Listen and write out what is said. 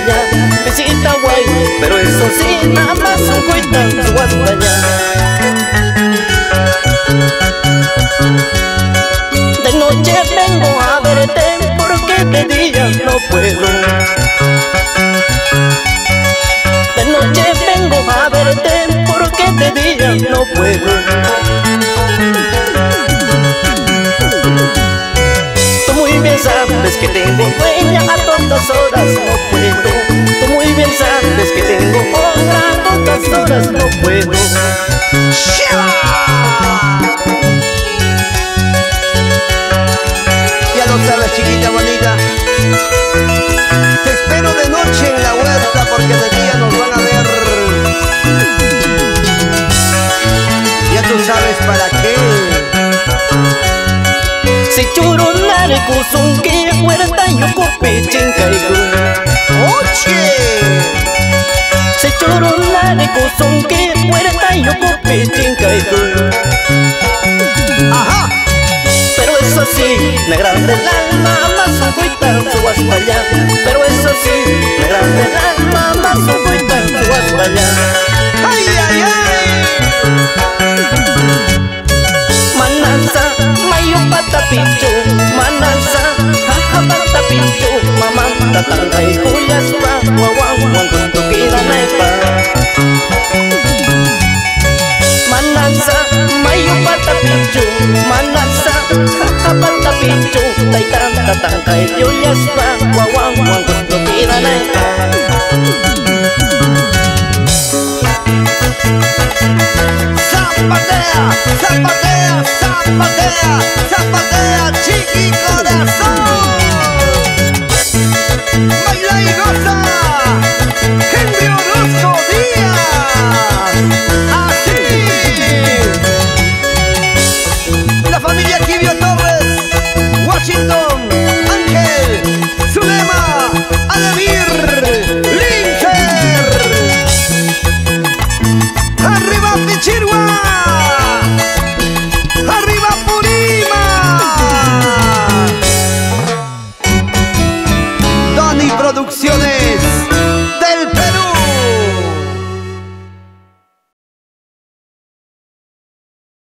allá, visita guay, pero eso sí, nada más un cuitan su hasta allá. De noche vengo a verte porque de día no puedo. De noche vengo a verte porque de día no puedo. Tú muy bien sabes que tengo dueña a todas horas no puedo. Tú muy bien sabes que tengo otra a todas horas no puedo. Ya lo sabes, chiquita bonita. Te espero de noche en la huerta porque de día nos van a ver. Ya tú sabes para qué. Si churunare kusunki huerta yukupi chinkaigu. ¡Oche! Si churunare kusunki huerta yukupi chinkaigu. ¡Ajá! Pero eso sí, me grande el alma, más un cuitan su para allá. Pero eso sí, me grande el alma, más un cuitan su para allá. ¡Ay, ay, ay! Manasa, mayo patapicho, manasa, jaja patapicho, mamanta tanga y cuyaspa, guaguan con tu queda naipa. Manasa, mayo patapicho, manasa, jaja patapicho, taitanta tanga y cuyaspa, guaguan con tu queda naipa. ¡Zapatea! ¡Zapatea! ¡Zapatea! ¡Zapatea! ¡Chiqui corazón! ¡Baila y goza!